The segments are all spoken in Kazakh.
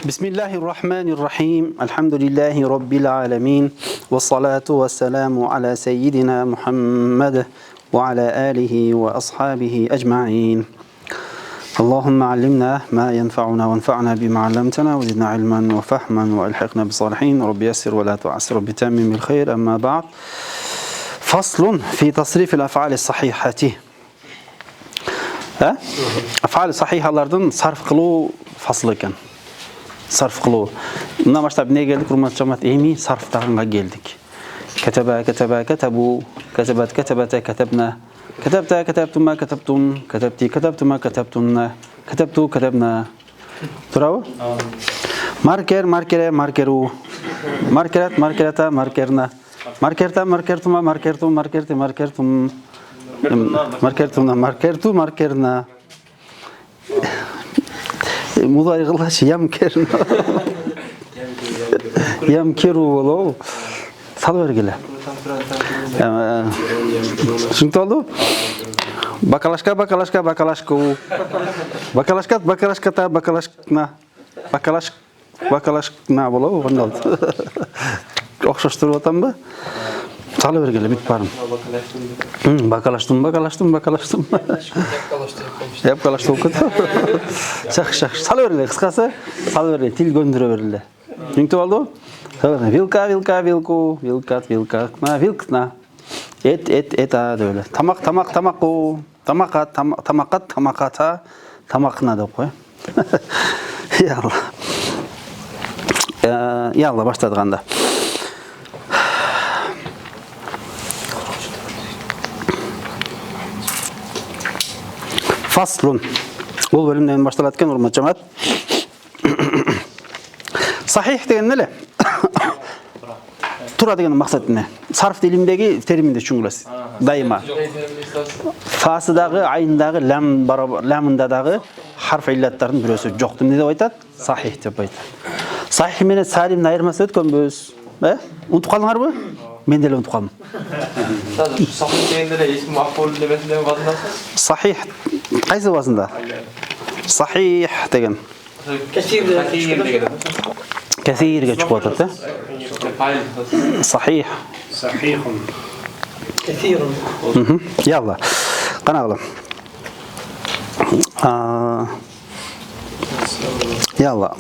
Bismillahirrahmanirrahim. Elhamdülillahi Rabbil alemin. Ve salatu ve selamu ala seyyidina Muhammed ve ala alihi ve ashabihi ecma'in. Allahümme allimna ma yenfa'una ve enfa'na bima allamtana ve zidna ilman ve fahman ve ilhiqna bisalihin. Rabbi yassir ve la tu'assir bi temmimil khayr. Amma ba'd. Faslun fi tasrifil af'ali sahihati. Af'ali sahihalardan sarf kılu faslı ekan. Sarf kılu. Bundan başlap ne geldik? Hurmatly cemaat, emi sarf tagınga geldik. Ketebe, ketebe, ketebu, ketebet, ketebete, ketebna, ketebte, ketebtuma, ketebtun, ketebti, ketebtuma, ketebtunna, ketebtu, ketebna. Turabı? Marker, markere, markeru, markeret, markereta, markerna, markerta, markertuma, markertum, markerti, markertum, markertumna, markertu, markerna. Mudari kılaş yamkerna. Yamkeru olo. Sal vergile. Şimdi oldu? Bakalaşka, bakalaşka, bakalaşku. Bakalaşkat, bakalaşkata, bakalaşkna. Bakalaş, bakalaşkna bolo. Ondan oldu. Okşaştırıp atan mı? Sal vergile bit barım. Bakalaştım, bakalaştım, bakalaştım. Hep kalaştım okudu. Şak. Sal vergile kıskası. Sal vergile. Til göndüre vergile. Şimdi oldu? Vilka, vilka, vilku, vilkat, vilkakna, vilkna. Et adı öyle. Tamak, tamak, tamaku, tamakat, tamakat, tamakata, tamakna da koy. Yallah. Yallah başladık anda. Faslun. Bu bölümden başladıkken hurmatly cemaat. Sahih degen nele? Tura degen maksat ne? Sarf dilimdeki teriminde düşünülesi. Daima. Fasıdağı, ayındağı, lamındadağı harf illatların birisi yoktu. Ne de aytat? Sahih dep aytat. Sahih menen salimni ayırması ötkönbüz. Unutup kaldыңар mı? Men de unutup kaldım. Sahih degende de ismi maf'ul demesinde mi vazındasın? Sahih. Qaysı vazında? Sahih degen. Kesir degende. Kesirge çıkıp atat. Sahih. Sahihun. Kesirun. Yallah. Qanaqalım. Yallah.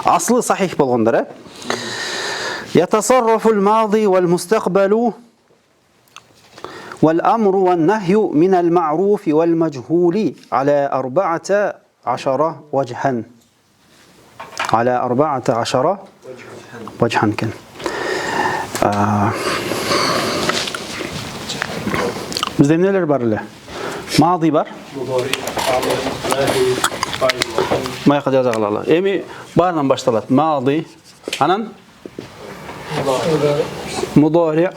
Aslı sahih bolğondar. يتصرف الماضي والمستقبل والأمر والنهي من المعروف والمجهول على 14 وجها. على 14 وجها كان. Bizde neler var öyle? Mazi var. Maya kadar Allah. Emi bardan başlalat. Mazi. Anan? Mudari.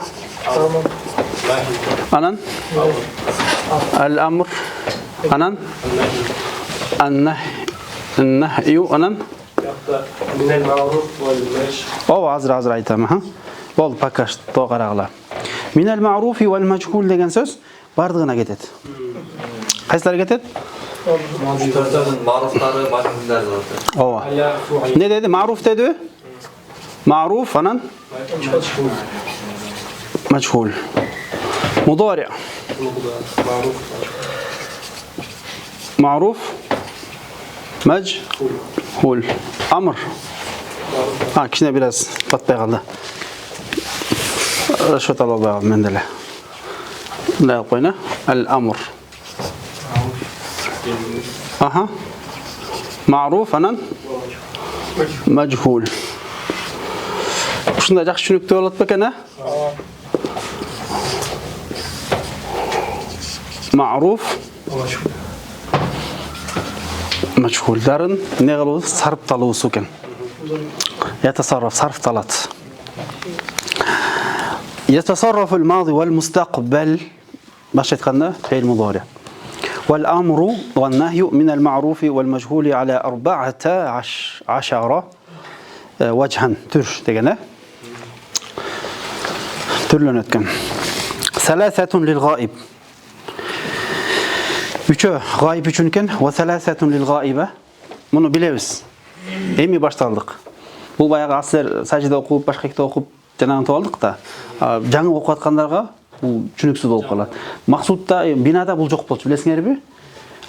Anan? Al-amr. Anan? An-nahyu. Anan? من المعروف والمشي. O azra aytama ha. Bol pakaş toğaraglar. Minel ma'rufi vel mechul degen söz bardığına ketet. Qaysylar ketet? Marufları, majhullar zaten. Ova. Ne dedi? Ma'ruf dedi? Ma'ruf anan? Mechul. Mudari. Ma'ruf. Mechul. Amr. Kişine biraz patpay kaldı. Rüşvet alalım mendele. Ne yapayım? El-amr. Aha. Ma'ruf anan? Mechul. Şunda жақсы düşünüktü olat bakana? Ma'ruf. Mechulların ne kılıyor? Sarf talıusu eken. Yatasarraf, sarf talat. يتصرف الماضي والمستقبل باش يتقنا فعل مضارع والأمر والنهي من المعروف والمجهول على 14 وجها تر دegene türlenetken ثلاثة للغائب üçü gayb üçünken ve ثلاثة للغائبة bunu biliriz Эми башталдык. Бул баягы аслер сажида окуп, башка китеп окуп жанагынтып алдык да. Жаңы окуп аткандарга бул түшүнүксүз болуп калат. Максутта, бинада бул жок болчу, билесиңерби?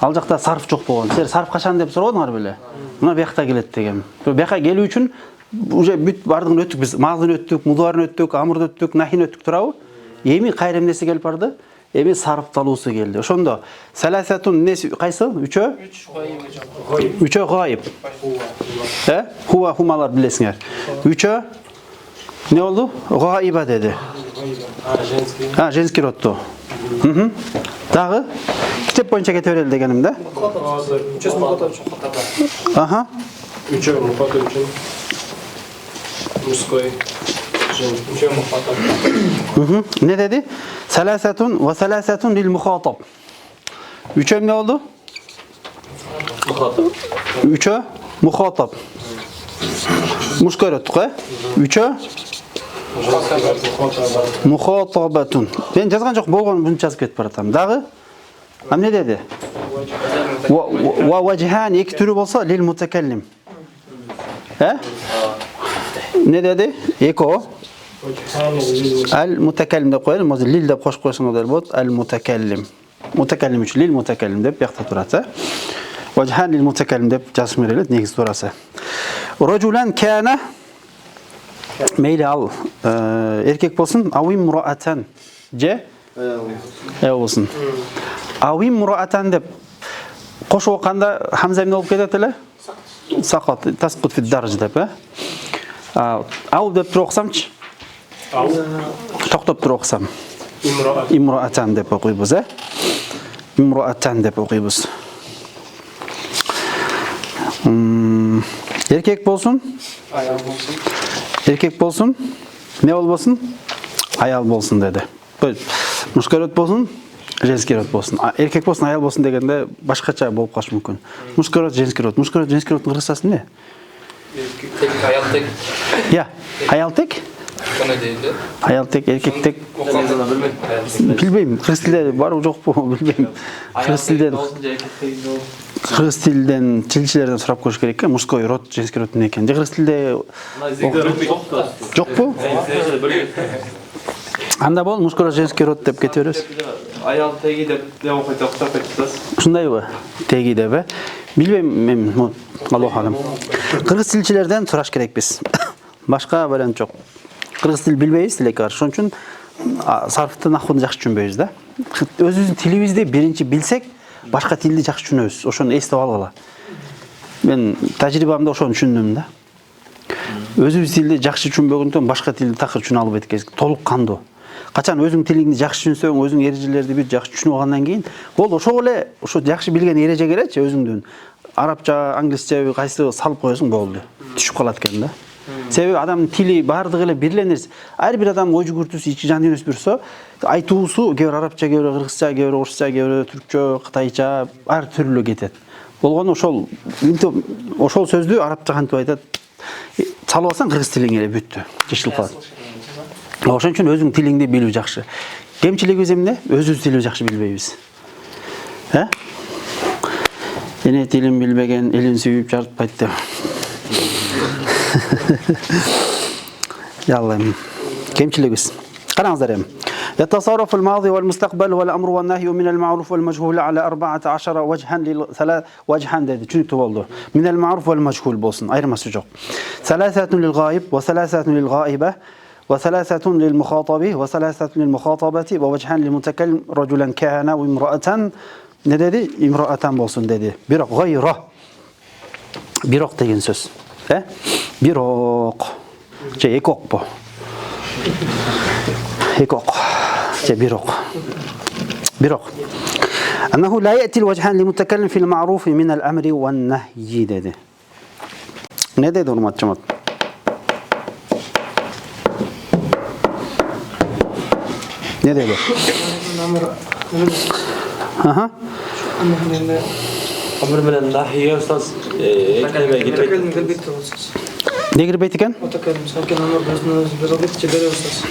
Ал жакта сарф жок болгон. Силер сарф качан деп сурабадыңар беле? Мына бияқта келет деген. Бияққа келүү үчүн уже бүт бардыгын өттүк биз. Мазын өттүк, мудуарын өттүк, амырды өттүк, нахин өттүк турабы? Эми кайра эмнеси келип барды? Эми сарфталуусу келди. Ошондо саласатун несі кайсы? Үчөө? Үчөө гайып. Хуа хумалар билесиңер. Үчөө не болду? Гайба деди. Женский родту. Дагы китеп боюнча кете берели дегеним да. Аха. Үчөө мухатаб үчүн. Мужской. Үчөө мухатаб. Не деди? Саласатун ва саласатун лил мухатаб. Үчөө эмне болду? Мухатаб. Үчөө мухатаб. Мужской родтук, Үчөө мухатабатун. Мен жазган жок, болгон буну жазып кетип баратам. Дагы эмне деди? Ва важхан эки түрү болсо лил мутакаллим. Не деди? Эко. Ал мутакаллим деп коелу, лил деп кошуп койсоңор болот. Ал мутакаллим. Мутакаллим үчүн лил мутакаллим деп бияқта турат. Важхан лил мутакаллим деп жазып берилет, негиз турасы. Раджулан кана мейли ал эркек болсун, авим мураатан. Же болсун. Авим мураатан деп кошуп окканда хамза эмне болуп кетет эле? Сакат, таскут фи дарж деп, Ау деп туруп окусамчы? Токтоп туруп окусам. Имраатан деп окуйбуз, Имраатан деп окуйбуз. Эркек болсун? Аял болсун. Эркек болсун? Не болбосун? Аял болсун деди. Мужской род болсун? Женский род болсун. Эркек болсун, аял болсун дегенде башкача болуп калышы мүмкүн. Мужской род, женский род. Мужской род, женский роддун кыргызчасы эмне? Аял тек. Я, аял тек? Кандай дейди? Аял тек, эркек тек. Окуганда билбейм. Билбейм, кыргыз тилде барбы жокпу, билбейм. Кыргыз тилден тилчилерден сурап көрүш керек экен. Мужской род, женский род эмне экен? Кыргыз тилде жокпу? Анда бол мужской род, женский род деп кете беребиз. Аял теги деп окуйт, октоп кетсиз. Ушундайбы? Теги деп, Билбейм мен, Аллах алам. Кыргыз тилчилерден сураш керекпиз. Башка вариант жок. Кыргыз тил билбейбиз тилеке бар. Ошон үчүн сарфты, нахвуну жакшы түшүнбөйбүз да. Өзүбүздүн тилибизди биринчи билсек, башка тилди жакшы түшүнөбүз. Ошону эстеп алгыла. Мен тажрыйбамда ошону түшүндүм да. Өзүбүз тилди жакшы түшүнбөгөндөн башка тилди такыр түшүнө албайт экенсиң. Толук кандуу. Качан өзүң тилиңди жакшы түшүнсөң, өзүң эрежелерди бир жакшы түшүнүп алгандан кийин, ол ошол эле ошо жакшы билген эрежегелечи өзүңдүн арабча, англисче кайсы салып коесуң болду. Түшүп калат экен да. Себеби адамдын тили баардыгы эле бир эле нерсе. Ар бир адам ой жүгүртүүсү, ички жан дүйнөсү бирсе, айтуусу кээ бир арабча, кээ бир кыргызча, кээ бир орусча, кээ бир түркчө, кытайча ар түрлүү кетет. Болгону ошол сөздү арабча кантип айтат? Салып алсаң кыргыз тилиң эле бүттү. Жашылып калат. Ошон үчүн өзүң тилиңди билүү жакшы. Кемчилигибиз эмне? Өзүбүз тилди жакшы билбейбиз. Эне тилин билбеген элин сүйүп жарытпайт деп. Ялла, кемчилигибиз. Караңыздар эми. يتصرف الماضي والمستقبل والأمر والنهي من المعروف والمجهول على 14 وجها dedi. Çünkü oldu. من المعروف والمجهول bolsun. Ayırması yok. ثلاثة للغائب وثلاثة للغائبة وثلاثة للمخاطب وثلاثة للمخاطبة ووجهان للمتكلم رجلا كان وامرأة ne dedi? İmra'atan bolsun dedi. Birok gayra. Birok деген söz. Birok. Ekok bu. Ekok. birok. Birok. أنه لا يأتي الوجهان للمتكلم في المعروف من الأمر والنهي dedi. Ne dedi hurmatçım? Ne dedi? Aha. Amr bilen nahiye ustaz kelime gitmek. Ne girip eken? Mutakallim sakin amr bilen birazcık çebere ustaz.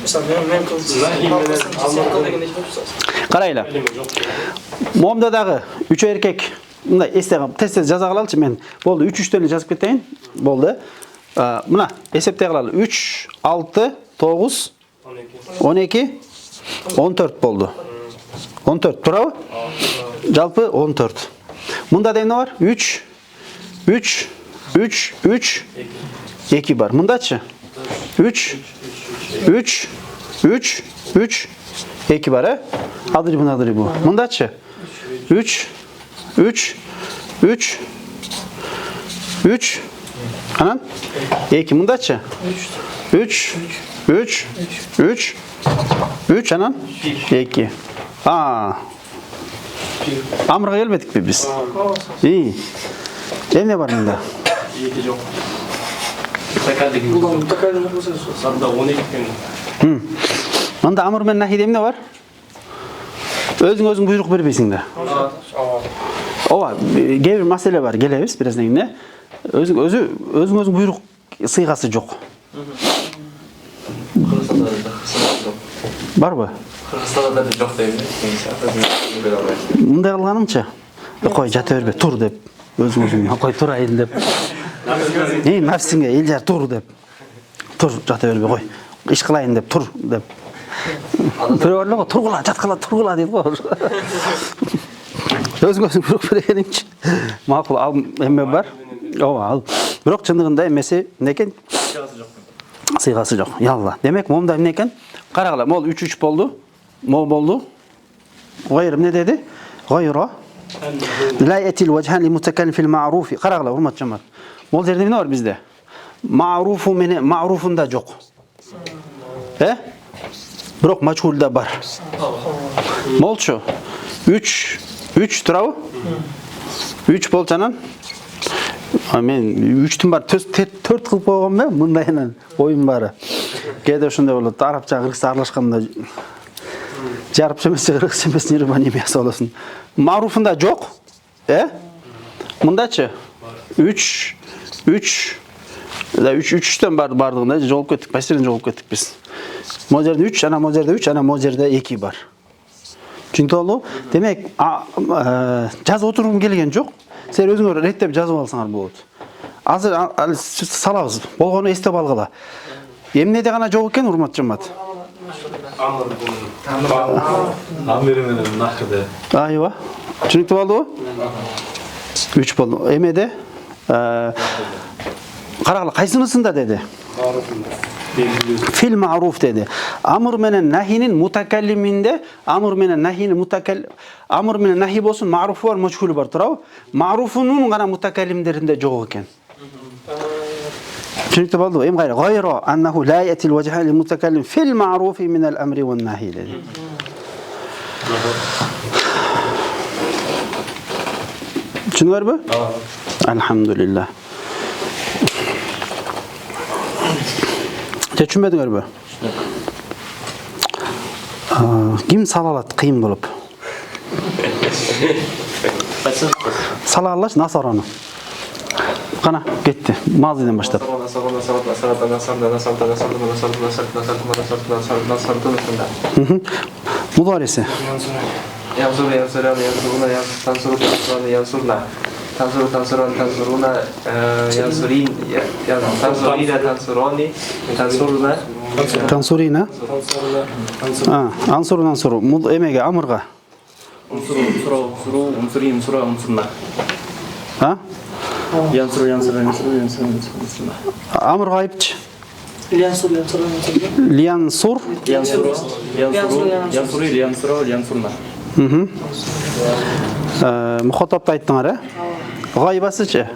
Mesela men kılsız. Qarayla. Momdadagı 3 erkek мындай эсте тез жаза калалычы мен. Болду 3-3төн эле жазып кетейин. Болду. Мына эсептей калалы. 3, 6, 9, 12, 14 болду. 14 туурабы? Жалпы 14. Мында да эмне бар? 3, 3, 3, 3, 2 бар. Мындачы? 3, 3, 3, 3, 2 бар, Адыры бу. Мындачы? 3, 3, 3, 3, анан 2 мындачы? 3, 3, 3, 3, анан 2. Амырга келбедикпи биз? Эмне бар мында? 2 жок. Buradan mutlaka olursa Sanda 12 eкен. Мында амыр менен нахиде эмне бар? Өзүң буйрук бербейсиң да. Ооба, кээ бир маселе бар, келебиз бираздан кийин. Өзүң буйрук сыйгасы жок. Кыргызстанда жок. Барбы? Кыргызстанда да жок дейм. Мындай кылганымчы. Кой жата бербе, тур деп. Өзүң кой турайын деп. Нафсиңге элжар тур деп. Тур жата бербе кой. Иш кылайын деп тур деп. Бирөөлөр тургула, жаткыла, тургула дейт го. Өзүң буйрук бергениңчи. Макул, ал эме бар. Ооба, ал. Бирок чындыгында эмеси эмне экен? Сыйгасы жок. Ялла. Демек, момда эмне экен? Карагыла, мол 3-3 болду. Мол болду. Гайр эмне деди? Гайра. لا يأتي الوجهان لمتكلم في المعروف. Карагыла, урмат жамаат. Мол жерде эмне бар бизде? Маруфу менен маруфунда жок. Бирок мачхулда бар. Молчу. 3 турабы? 3 болчу анан. Мен 3түн бар 4 кылып койгом мен мындайынан оюм бары. Кээде ошондой болот. Арабча кыргызча аралашканда жарыпча эмес, кыргызча эмес нервани эмес болосун. Маруфунда жок. Мындачы? 3-3төн бардыгында жолуп кеттик, пастерден жолуп кеттик биз. Могу жерде 3, ана могу жерде 3, ана могу жерде 2 бар. Түшүнүп болду? Демек, жазып отургум келген жок. Сен өзүңөр реттеп жазып алсаңар болот. Азыр салабыз. Болгону эстеп алгыла. Эмнеде гана жок экен, урмат жамаат? Амир менен нахиде. Айва. Түшүнүктүү болдубу? 3 болду. Эмеде? Карагыла, кайсынысында деди? Fil ma'ruf dedi. Amr menen nahinin mutakallиминде, amr menen nahinin amr menen nahi болсун, ma'rufu бар, majhulu бар, туурабы? Ma'rufunун гана mutakallимдеринде жок экен. Түшүнүктүү болду? Эми кайра, гайра аннаху ла яти al-wajhan lil-mutakallim fil ma'ruf min al-amri wan-nahi dedi. Түшүнүңөрбү? Alhamdulillah. Түшүнбөдүңөрбү? Ким сала алат кыйын болуп? Сала алаш Насараны. Кана кетти. Мазыдан баштап. Мудариси. Тансуруна, янсурин, тансурина, тансурони, тансуруна. Тансурина? Ансуру. Эмеге, амырга? Унсурин, унсурна. Янсур. Амырга айыпчы? Liansur. Янсурна. Мухатапты айттыңар, Гайбасычы?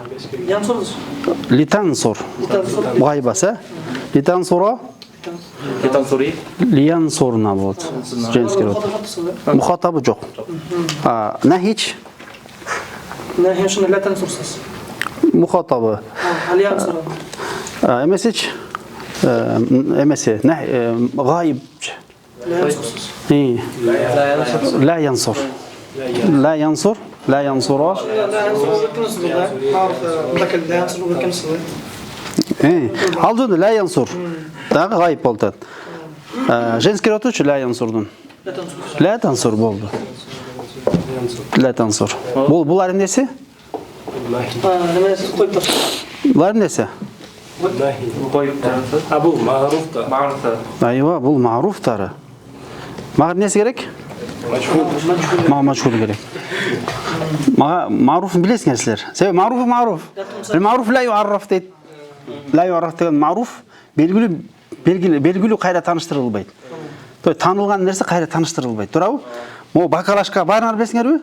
Литансур. Гайбасы? Литансура? Лиянсурна болот. Женский род. Мухатабы жок. Нахич? Нахиш لا تنصرص. Мухатабы. Liansur. Эмесич? Эмесе. Гайбчы. لا ينصر. لا ينصر. Алдын لا ينصر. Дагы гайып болду. Женский род үчүн لا ينصурдун. لا تنصر болду. لا تنصر. Булар эмнеси? Nima qo'yib tur. Булар эмнеси? Qo'yib turasiz. Ha, bu ma'rufda. Ma'rufda. Ayva, bul ma'ruftari. Maga nesi gerek? Maga majhul gerek. Maga ma'rufni bilesizlar sizlar. Sebep ma'rufu ma'ruf. Ma'ruf la yu'arraf deydi. La yu'arraf degan ma'ruf belgili qayra tanıştırılbaydı. Tanılgan nerse qayra tanıştırılbaydı. To'g'rimi? Mo bakalashka barlar bilesizlarmi?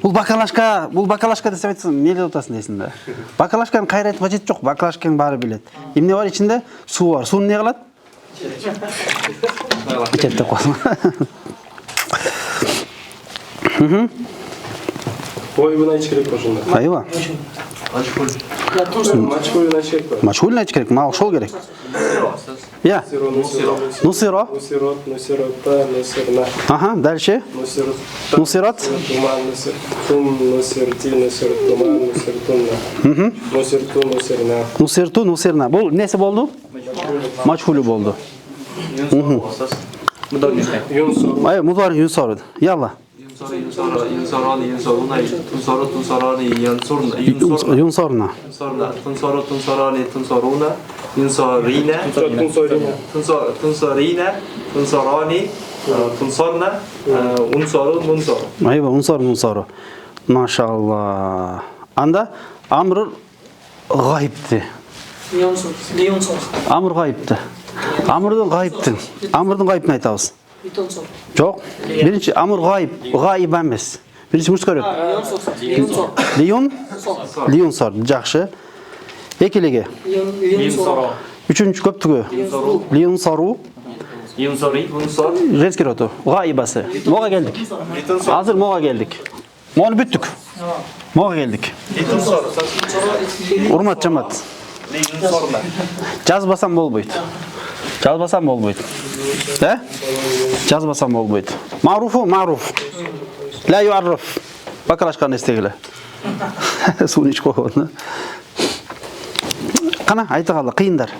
Бұл бакалашка десем айтсам, не деп отасың дейсің да. Бакалашканың қайра айтып қажеті жоқ, бакалашканың бары біледі. Емне бар içinde? Су бар. Суны не қылады? İçеді деп қойсын. Qo'yib aytish kerak o'shunda. Ayva. Machhul aytish kerak. Machhul aytish kerak, ma'lum shol kerak. Ya. Nusiro. Nusirotda. Aha, дальше. Нусират. Нусирту, нусирна. Бұл несі болды? Мачхулі болды. Ay, mudar yunsar. Yalla. Yunsarani, tunsarani, Yunsarna. Tunsarani, tunsaruna, yunsarina, tunsarani, tunsarna, unsar. Ayva, unsar. Maşallah. Anda amr gayipti. Amr gayipti. Amrdan gayipti. Amrdan gayipni aytamiz. Жоқ. Birinchi amr g'oyib, g'oyib emas. Birinchi mushkar. Liyon sor. Yaxshi. Ikkaligi. Uchinchi ko'ptigi. Liyon soru. Reskirotu. G'oyibasi. Moga keldik. Hozir moga keldik. Moni bitdik. Moga keldik. Hurmat jamoat. Жазбасам болбойт. Да? Жазбасам болбойт. Маруфу маруф. Ла юарриф. Бакалашканы истегиле. Суны ич койгон. Кана айта кала кыйындар.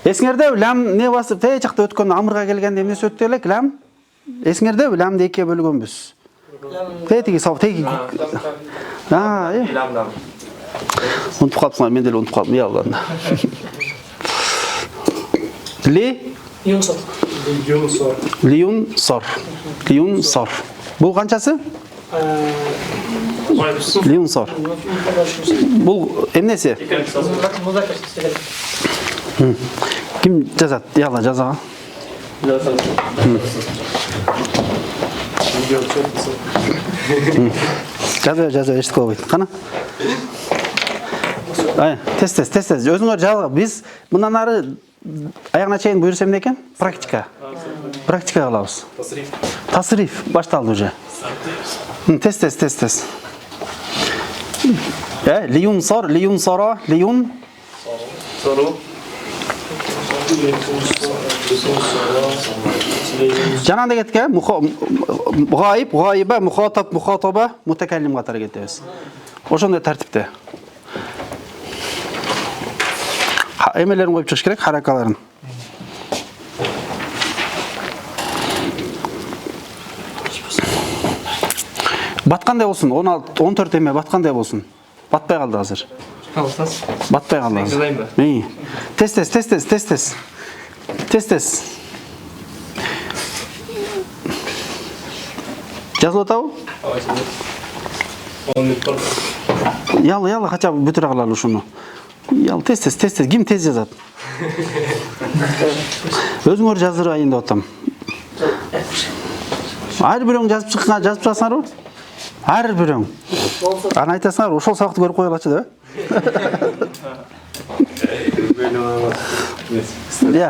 Эсиңерде лам не басып тээ жакта өткөн амырга келгенде эмнеси өттү элек лам? Эсиңерде ламды экиге бөлгөнбүз. Теги сап теги. Unutып қалыпсың, мен де унутуп қалдым, я Аллах. Лиюнсар. Бұл қаншасы? Лиюнсар. Бұл эмнеси? Ким жазат? Я Аллах жазаға. Жаза ештік болбайды. Қана? Тез. Өзіңөр жалға. Біз мұнан ары аяғына чейін бұйырсам екен? Практика қылабыз. Тасриф башталды уже. Тез. Лиюнсар, лиюнсара, лиюн. Сору. Жананда кетке, ғайып, ғайыба, мұхатаб, мұхатаба, мутакаллим қатары кетеміз. Ошондай тәртіпте. Эмелерин қойып шығыш керек, харакаларын. Батқандай болсын, 14 еме батқандай болсын. Батпай қалды қазір. Батпай қалды қазір. Тез. Жазылы тау? Яла, хотя бы бүтір ағылар ұшыны. Ял, тез. Ким тез жазады? Өзіңөр жазыр айында отам. Әр бірің жазып жасыңар о? Әр бірің. Аны айтасыңар, ошол сабақты көріп қойылачы да? Я.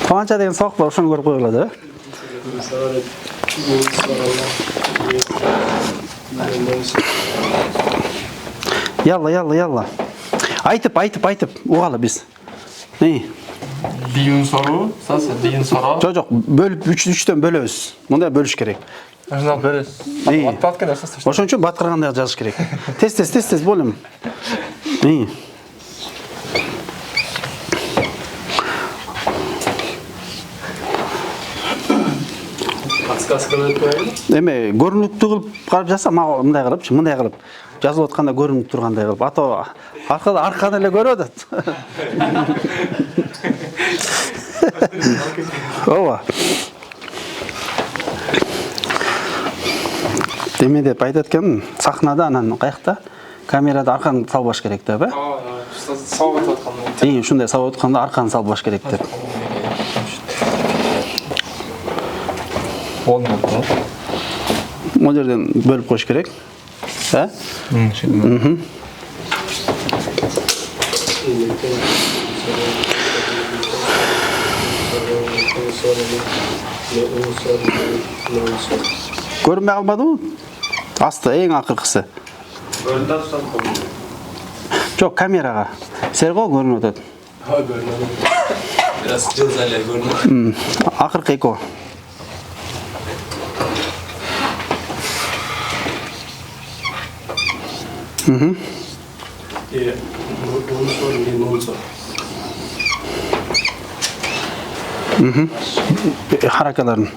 Қанша деген сабақ бар, ошоны көріп қойылады да? Ялла. Айтып, уғалы біз. Лиюн сору, Жоқ, бөліп, үштен бөлөбүз. Мында бөліш керек. Ажнал бөлөс. Ошон үчүн баткыргандай жазыш керек. Тез, болем. Tasqini o'tmaydi. Эме көрүнүктүү кылып карап жазса, мындай кылып жазылып атканда көрүнүп тургандай кылып. Ато арканы эле көрүп атат. Ооба. Деме деп айтат экен, сахнада анан каякта камерада арканы салбаш керек деп, э? Сабат атканда. Ушундай сабап атканда арканы салбаш керек деп. Болмойт. Могу жерден бөлүп коюш керек. Э? Көрүнбөй калбадыбы? Асты эң акыркысы. Жок, камерага. Серго көрүнүп атат. Biraz cılzale görünüyor. Акыркы эко. Харакаларын.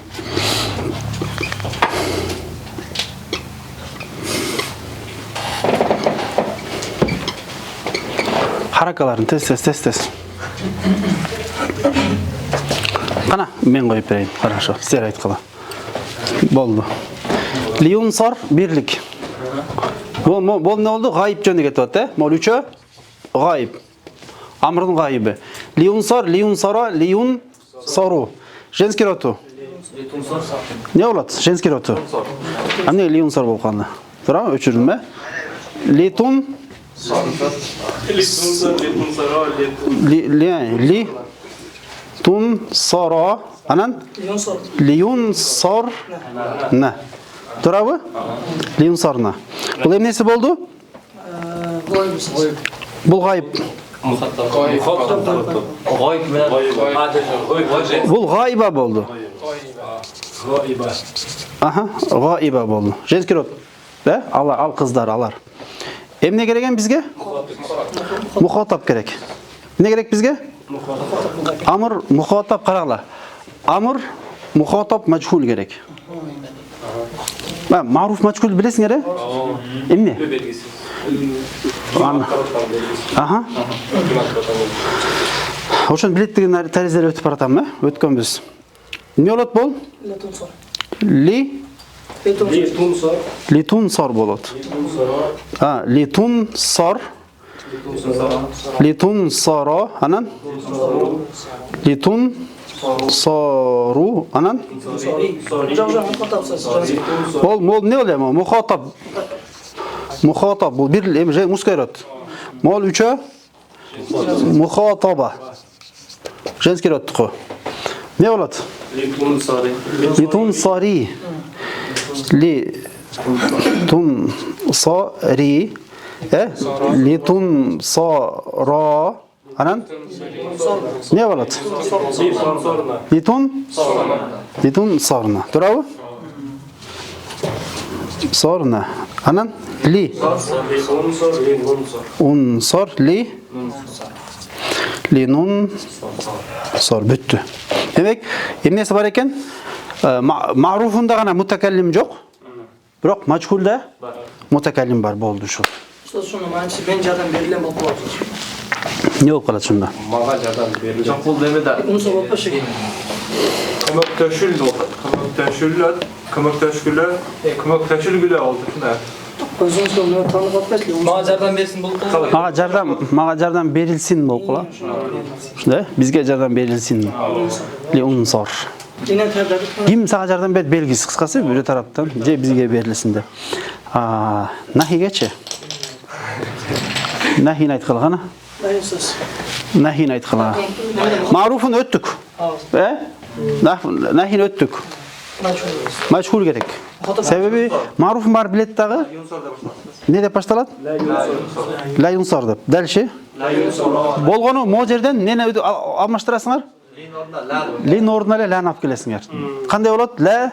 Харакаларын тез. Кана, мен коюп берейин. Хорошо, силер айткыла. Болду. Лиунсар бирлик. Бул не болду? Гайып жөнү кетип атты, э? Мол үчөө гайып. Амрдын гайыбы. Лиунсар, лиунсара, лиун сору. Женский роду. Не болот? Женский роду. Эмне лиунсар болуп калды? Тура, өчүрүм, э? Литун Литун сара. Анан лиун сор на. Турабы? Лиун сорна. Бул эмнеси болду? Бул гайып. Бул гайба болду. Аха, гайба болду. Женский род. Да? Ал кыздар, алар. Эмне керек бизге? Мухатаб керек. Эмне керек бизге? Амр мухатаб карагыла. Амр мухатаб мажхул керек. Маруф мажхул билесиңер, э? Эмне? Аха. Ошон билеттиген таризелер өтүп баратам, э? Өткөнбүз. Эмне болот бул? Литун сор болот. Литун сор. Литун соро. Анан? Литун сору. Анан? Ол не болот? Мухатаб. Мухатаб бул бир мужской род. Мол үчөө мухатаба. Женский род. Не болот? Литун сари. Литун сари. Литун сари. Литун сара. Анан? Не болот? Литун сарна. Турабы? Сарна. Анан? Ли. Унсар ли. Линун сар бүттү. Демек, эмнеси бар экен? Маруфунда гана мутакаллим жок. Бирок мачхулда мутакаллим бар болду ушу. Ошону манчы мен жардам берилем болуп калат. Не болуп калат ушунда? Мага жардам берилем. Жок бул демеде. Унса болуп калышы. Көмөктөшүлгүлө болду. Өзүңүзгө таанып атпайсызбы? Мага жардам берсин болуп калды. Мага жардам берилсин болуп кала. Ушундай, бизге жардам берилсин. Ли унсар. Ким сага жардам берет белгисиз, кыскасы бир тараптан же бизге берилсин деп. Нахигечи. Нахин айткыла гана. Нахин айткыла. Маруфун өттүк. Нахин өттүк. Мачхул керек. Себеби маруфун бар билет дагы. Не деп башталат? Ла юнсар деп. Дальше. Болгону могу жерден нени алмаштырасыңар? Лин ордуна эле лан алып келесиңер. Кандай болот? Ла.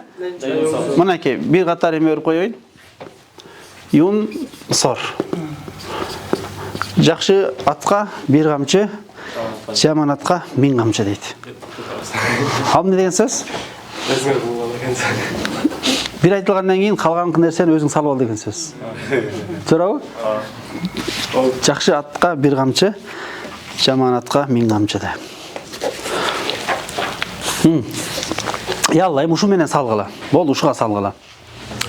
Мынакей бир катар эме берип коеюн. Юн сор. Жакшы атка бир камчы, жаман атка 1000 камчы дейт. Ал эмне деген сөз? Bir айтылгандан кийин калган нерсени өзүң салып ал деген сөз. Туурабы? Жакшы атка бир камчы, жаман атка 1000 камчы да. Ялла, ушу менен салгыла. Болду, ушуга салгыла.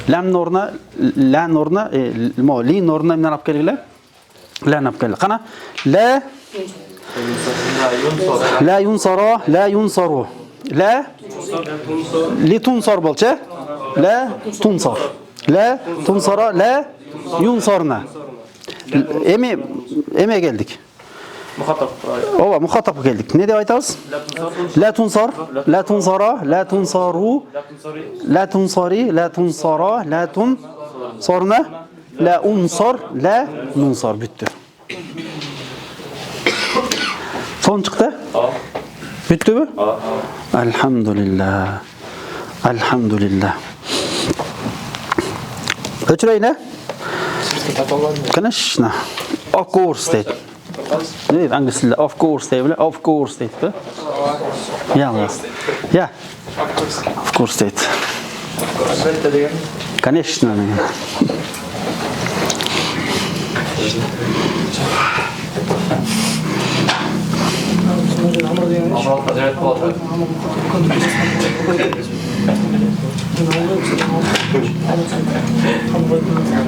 Ләмнин ордуна, лән ордуна, лин ордуна эмне алып келгиле? Лән алып келгиле. Кана? Ла юнсара, ла юнсару. Ла ли тунсар болчу? Ла тунсар. Ла тунсара, ла юнсарна. Эме келдик? Muhatap. Ооба, мухатапка келдик. Не деп айтабыз? Ла тунсар, ла тунсара, ла тунсару, ла тунсари, ла тунсара, ла тунсарна, ла унсар, ла нунсар бүттү. Сон чыкты? Бүттүбү? Алхамдулилlah. Alhamdulillah. Ötüreyne? Конечно. Of course deydi. Ne deydi? İngiliz dilində of course deyil. Of course deydi. Yalnız. Ya. Of course deydi. Конечно. Acayip oldu.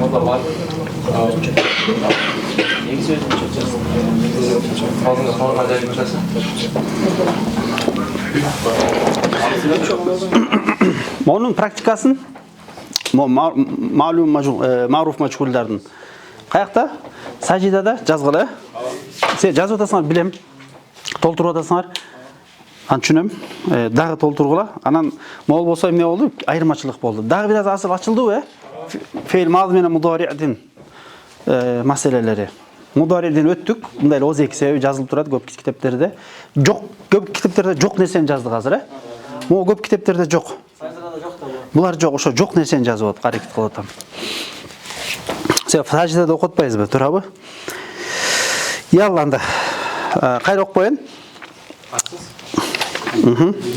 Valla var. Neyi söyledin çok? Fazla sonra acayip başlasın. Onun praktikasın ma'ruf majhuldardın kayakta sajidada жазгыла. Sen жазып атасыңар билем. Толтуруп атасыңар. Аны түшүнөм. Дагы толтургула. Анан мол болсо эмне болду? Айырмачылык болду. Дагы бир аз асыл ачылдыбы? Фейл мазы менен мудари'дин маселелери. Мудари'ден өттүк. Мындай 12 себеби жазылып турат көп китептерде. Жок, көп китептерде жок нерсени жаздык азыр, Могу көп китептерде жок. Булар жок, ошо жок нерсени жазып атат, аракет кылып атам. Сен сажидада окуп атпайсызбы, туурабы? Ялланда. Кайра окуп коеюн.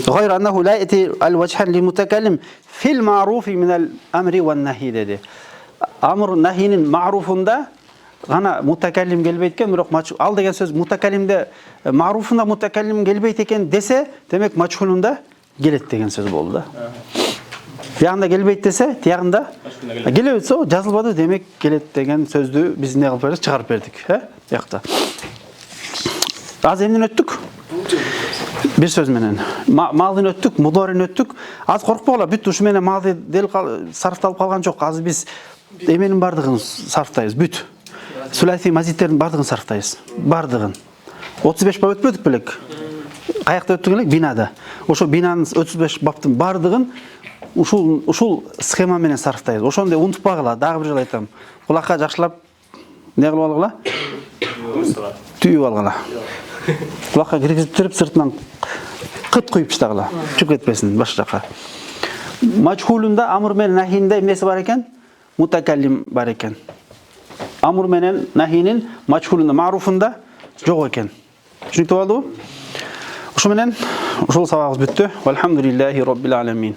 غير أنه لا يأتي الوجه للمتكلم في المعروف من الأمر والنهي dedi. Amr nahinin ma'rufunda gana mutakallim gelbeytken, biroq al деген сөз mutakallimde ma'rufunda mutakallim gelbeyt eken dese, demek maçhulunda gelet деген söz boldu da. Tiyagında gelbeyt dese, tiyagında gelebetse o жазылбады, demek gelet деген sözdü biz ne kılıp verdik, çıkarıp verdik. Yakta. Az endin öttük. Bir söz menen. Maldın öttük, mudarin öttük. Az korkpogula, büt uшу менен малды дел сарфталып калган жок. Азыр биз эменин бардыгын сарфтайбыз, бүт. Сулайси мазиттердин бардыгын сарфтайбыз. Бардыгын. 35 бап өтпөдүк белек. Каякта өттүк элек? Бинада. Ошо бинанын 35 баптын бардыгын ушул схема менен сарфтайбыз. Ошондой унутпагыла, дагы бир жолу айтам. Кулакка жакшылап не кылып алгыла? Түйүп алгыла. Kulakka girgizip türüp sırtından kıt koyup çıtagıla. Çıkıp ketmesin başka jaka. Maçhulunda amr menen nahinde emnesi var eken? Mutakallim var eken. Amr menen nahinin maçhulunda ma'rufunda jok eken. Tushunuktu boldu? Uşu menen uşul sabagыбыз бүттү. Elhamdülillahi rabbil alamin.